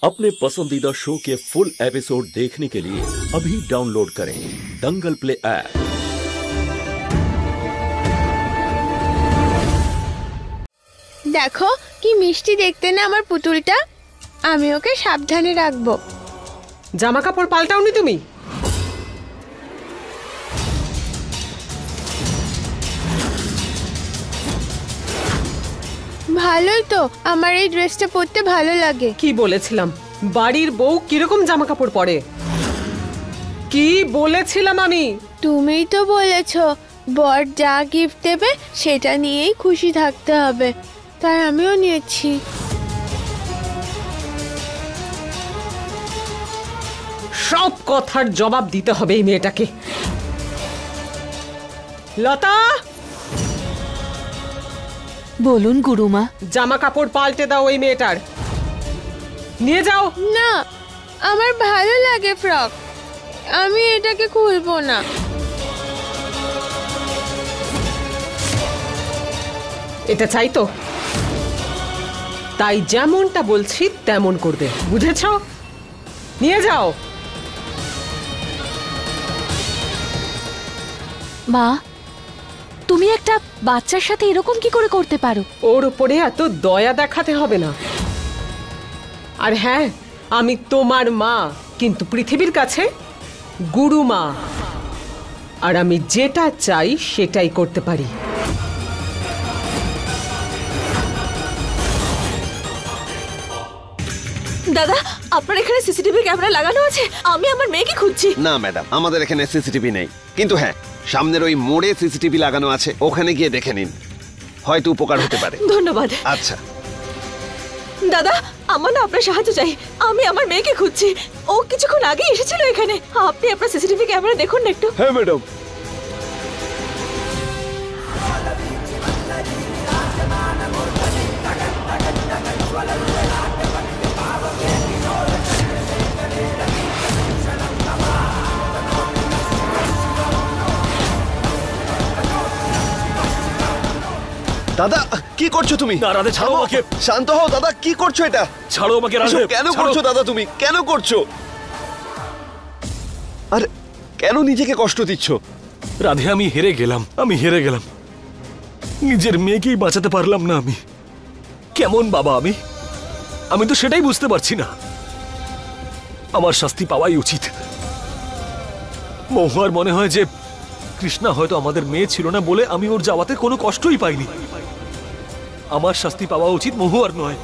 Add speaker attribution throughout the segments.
Speaker 1: अपने पसंदीदा शो के फुल एपिसोड देखने के लिए अभी डाउनलोड करें दंगल प्ले ऐप।
Speaker 2: देखो कि मिष्टी देखते ना আমার পুতুলটা, আমি ওকে সাবধানে রাখবো।
Speaker 3: জামা কাপড় পাল্টাওনি তুমি?
Speaker 2: ভালোই তো, আমার এই ড্রেসটা পরতে ভালো লাগে।
Speaker 3: কি বলেছিলাম বাড়ির বউ কিরকম জামা কাপড় পরে? কি বলেছিলাম আমি?
Speaker 2: তুমিই তো বলেছো বর যা গিফট দেবে সেটা নিয়েই খুশি থাকতে হবে, তাই আমিও নিয়েছি।
Speaker 3: সব কথার জবাব দিতে হবে এই মেয়েটাকে। লতা,
Speaker 4: বলুন গুরুমা।
Speaker 3: জামা কাপড় পাল্টে দাও ওই মেয়েটার, নিয়ে যাও।
Speaker 2: না, আমার ভালো লাগে ফ্রক, আমি এটাকে খুলবো না।
Speaker 3: এটা চাই তো, তাই যেমনটা বলছি তেমন করবে, বুঝেছ? নিয়ে যাও।
Speaker 4: মা, তুমি একটা বাচ্চার সাথে এরকম কি করে করতে পারো?
Speaker 3: ওর উপরে এত দয়া দেখাতে হবে না। আর হ্যাঁ, আমি তোমার মা, কিন্তু পৃথিবীর কাছে গুরুমা, আর আমি যেটা চাই সেটাই করতে পারি।
Speaker 4: দাদা, আপনার এখানে সিসিটিভি ক্যামেরা লাগানো আছে? আমি আমার মেয়েকে খুঁজছি।
Speaker 5: না ম্যাডাম, আমাদের এখানে সিসিটিভি নেই, কিন্তু হ্যাঁ সামনের ওই মোড়ে সিসিটিভি লাগানো আছে, ওখানে গিয়ে দেখে নিন, হয়তো উপকার হতে পারে।
Speaker 4: ধন্যবাদ।
Speaker 5: আচ্ছা
Speaker 4: দাদা, আমার না আপনার সাহায্য চাই, আমি আমার মেয়েকে খুঁজছি। ও কিছুক্ষণ আগে এসেছিল এখানে, আপনি আপনার সিসিটিভি ক্যামেরা দেখুন না একটু।
Speaker 5: হ্যাঁ ম্যাডাম। দাদা কি করছো তুমি?
Speaker 1: না রাধে, ছাড়ো আমাকে।
Speaker 5: শান্ত হও দাদা, কি করছো এটা?
Speaker 1: ছাড়ো আমাকে রাধে।
Speaker 5: কেন করছো দাদা তুমি? কেন করছো? আর কেন নিজেকে কষ্ট দিচ্ছ?
Speaker 1: রাধে, আমি হেরে গেলাম। নিজের মেয়েকেই বাঁচাতে পারলাম না আমি। কেমন বাবা আমি তো সেটাই বুঝতে পারছি না। আমার শাস্তি পাওয়াই উচিত। মহুয়ার মনে হয় যে কৃষ্ণা হয়তো আমাদের মেয়ে ছিল না বলে আমি ওর যাওয়াতে কোনো কষ্টই পাইনি। আমার শাস্তি পাওয়া উচিত, মহুয়ার নয়।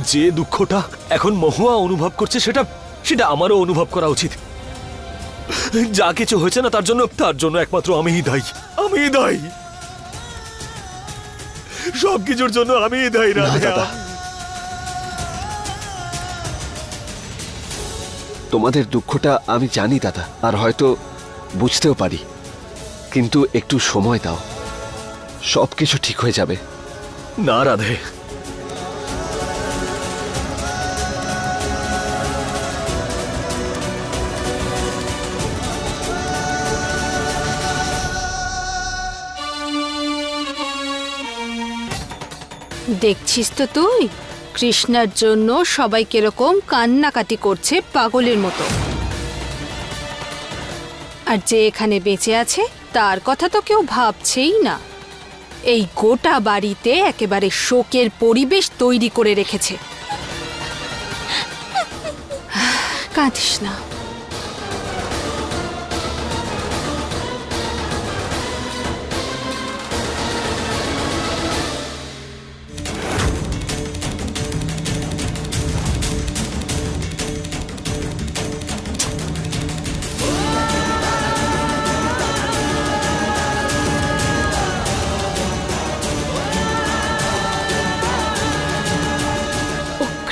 Speaker 1: যে দুঃখটা এখন মহুয়া অনুভব করছে সেটা আমারও অনুভব করা উচিত। যা কিছু হয়েছে না তার জন্য একমাত্র আমিই দায়ী। সবকিছুর জন্য আমিই দায়ী।
Speaker 5: দাদা, তোমাদের দুঃখটা আমি জানি দাদা, আর হয়তো বুঝতেও পারি, কিন্তু একটু সময় দাও, সবকিছু ঠিক হয়ে যাবে।
Speaker 1: না রাধে,
Speaker 6: দেখছিস তো তুই, কৃষ্ণার জন্য সবাই কিরকম কান্নাকাটি করছে পাগলের মতো। আর যে এখানে বেঁচে আছে তার কথা তো কেউ ভাবছেই না। এই গোটা বাড়িতে একেবারে শোকের পরিবেশ তৈরি করে রেখেছে। কাঁদিস না।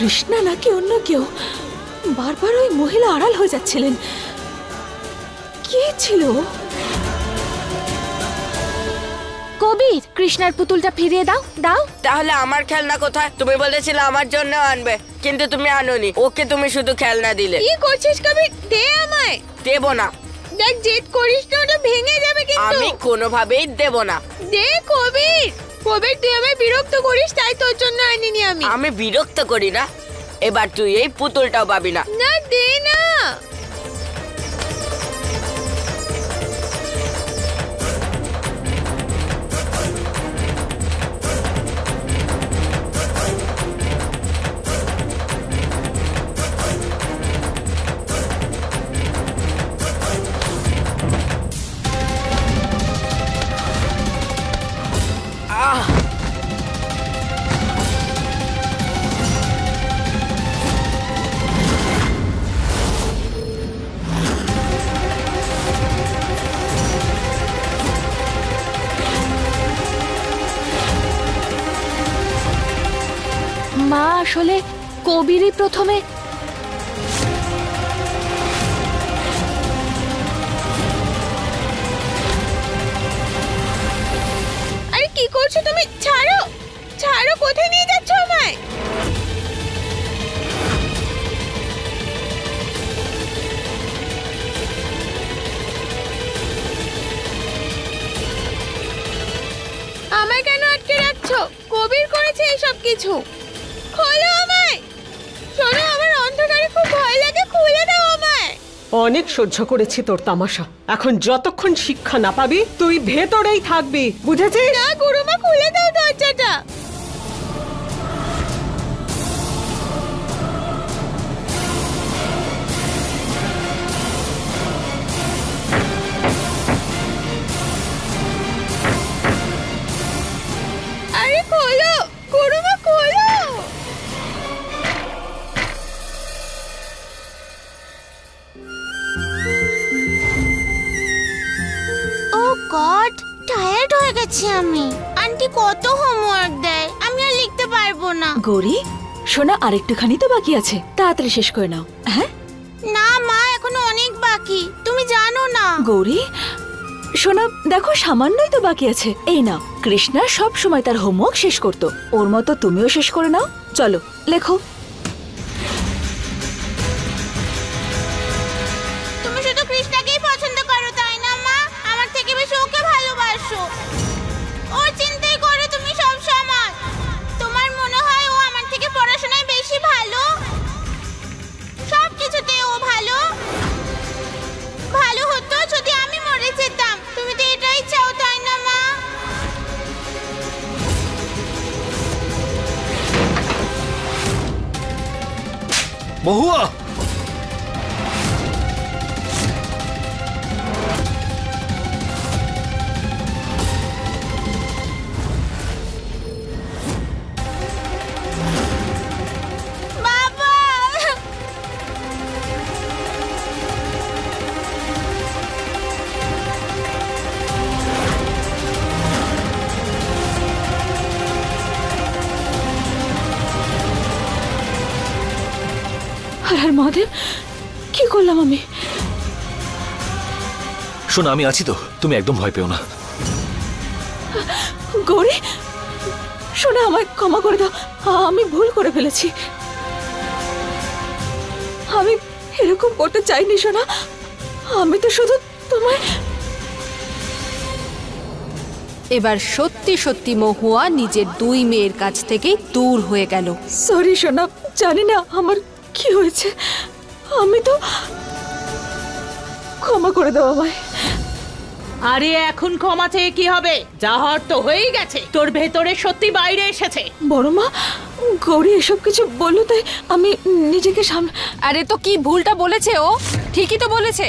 Speaker 6: কৃষ্ণা নাকি অন্য কেউ? বারবার ওই মহিলা আড়াল হয়ে যাচ্ছিলেন। কে ছিল?
Speaker 4: কবির, কৃষ্ণার পুতুলটা ফিরিয়ে দাও।
Speaker 7: তাহলে আমার খেলনা কোথায়? তুমি বলেছিলে আমার জন্য আনবে, কিন্তু তুমি আনোনি। ওকে তুমি শুধু খেলনা দিলে।
Speaker 2: কি করছিস কবির? দে আমায়।
Speaker 7: দেব না।
Speaker 2: দেখ, জেদ করিস না, ওটা ভেঙে যাবে কিন্তু।
Speaker 7: আমি কোনোভাবেই দেব না।
Speaker 2: দে কবির। কবির, তুই আমায় বিরক্ত করিস, তাই তোর জন্য আনিনি আমি।
Speaker 7: আমি বিরক্ত করি না, এবার তুই এই পুতুলটাও পাবি না।
Speaker 2: না, দে না।
Speaker 4: মা আসলে কবিরই প্রথমে
Speaker 2: আরে কি করছো তুমি? ছাড়ো, ছাড়ো, কোথায় নিয়ে যাচ্ছ আমায়? আমায় কেন আটকে রাখছো? কবির করেছে এইসব কিছু। খোলো আমায়। শোনো, আমার অন্ধকারে খুব ভয় লাগে, খুলে দাও আমায়।
Speaker 3: অনেক সহ্য করেছি তোর তামাশা, এখন যতক্ষণ শিক্ষা না পাবি তুই ভেতরেই থাকবি, বুঝেছিস?
Speaker 2: না গুরুমা, খুলে দাও দরজাটা। আরে খোলো গুরুমা, খোলো।
Speaker 8: ও গড, টায়ার্ড হয়ে গেছি আমি। আন্টি কত হোমওয়ার্ক দেয়, আমি আর লিখতে পারবো না।
Speaker 4: গৌরী সোনা, আরেকটুখানি তো বাকি আছে, তাড়াতাড়ি শেষ করে নাও। হ্যাঁ
Speaker 8: না মা, এখনো অনেক বাকি, তুমি জানো না।
Speaker 4: গৌরী সোনা, দেখো সামান্যই তো বাকি আছে। এই নাও, কৃষ্ণা সব সময় তার হোমওয়ার্ক শেষ করতো, ওর মতো তুমিও শেষ করে নাও। চলো লেখো।
Speaker 8: তুমি শুধু কৃষ্ণাকেই পছন্দ করো তাই না মা? আমার থেকে বেশি ওকে ভালোবাসো। ওর চিন্তাই করো তুমি সব সময়। তোমার মনে হয় ও আমার থেকে পড়াশোনায় বেশি ভালো? সব কিছুতে ও ভালো। ভালো হতো যদি আমি মরে যেতাম। তুমি তো এটাই চাও তাই না মা?
Speaker 1: মহুয়া,
Speaker 8: বাবা!
Speaker 4: আর মহাদেব, কি করলাম আমি?
Speaker 1: শোনো, আমি আছি তো, তুমি একদম ভয় পেও না।
Speaker 4: গৌরী সোনা, আমায় ক্ষমা করে দাও, আমি ভুল করে ফেলেছি। আমি এরকম করতে চাইনি সোনা, আমি তো শুধু তোমায়।
Speaker 6: এবার সত্যি সত্যি মহুয়া নিজের দুই মেয়ের কাছ থেকেই দূর হয়ে গেল।
Speaker 4: সরি সোনা, জানি না আমার কি হয়েছে, আমি তো, ক্ষমা করে দাও আমায়।
Speaker 3: আরে এখন ক্ষমা চেয়ে কি হবে? যা হওয়ার তো হয়েই গেছে, তোর ভেতরে সত্যি বাইরে এসেছে।
Speaker 4: বড় মা, গৌরী এসব কিছু বললো তাই আমি নিজেকে সামনে।
Speaker 6: আরে তো কি ভুলটা বলেছে ও? ঠিকই তো বলেছে।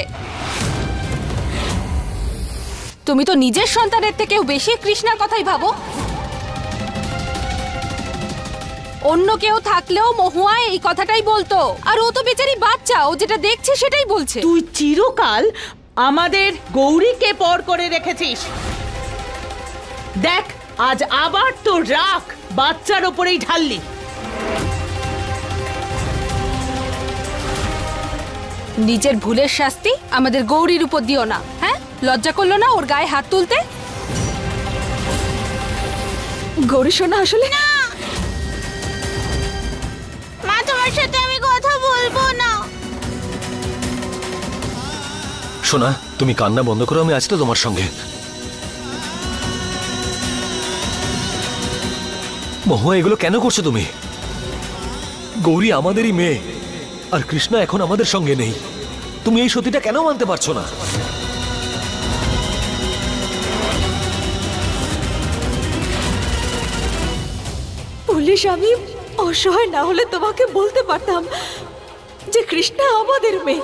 Speaker 6: তুমি তো নিজের সন্তানের থেকেও বেশি কৃষ্ণার কথাই ভাবো। অন্য কেউ থাকলেও মহুয়া এই কথাটাই বলতো, আর ও তো বেচারি বাচ্চা, ও যেটা দেখছে সেটাই বলছে।
Speaker 3: তুই চিরকাল আমাদের গৌরীকে পর করে রেখেছিস। দেখ, আজ আবার তোর রাগ বাচ্চার ওপরেই ঢাললি।
Speaker 6: নিজের ভুলের শাস্তি আমাদের গৌরীর উপর দিও না। হ্যাঁ, লজ্জা করলো না ওর গায়ে হাত তুলতে?
Speaker 4: গৌরী সোনা, আসলে
Speaker 8: না মা, তোমার সাথে আমি কথা বলবো না।
Speaker 1: শোনা, তুমি কান্না বন্ধ করো, আমি আছি তো তোমার সঙ্গে। মহুয়া, এগুলো কেন করছো তুমি? গৌরী আমাদেরই মেয়ে, আর কৃষ্ণা এখন আমাদের সঙ্গে নেই। তুমি এই সত্যিটা কেন মানতে পারছো না?
Speaker 4: পুলিশ, আমি অসহায় না হলে তোমাকে বলতে পারতাম যে কৃষ্ণা আমাদের মেয়ে।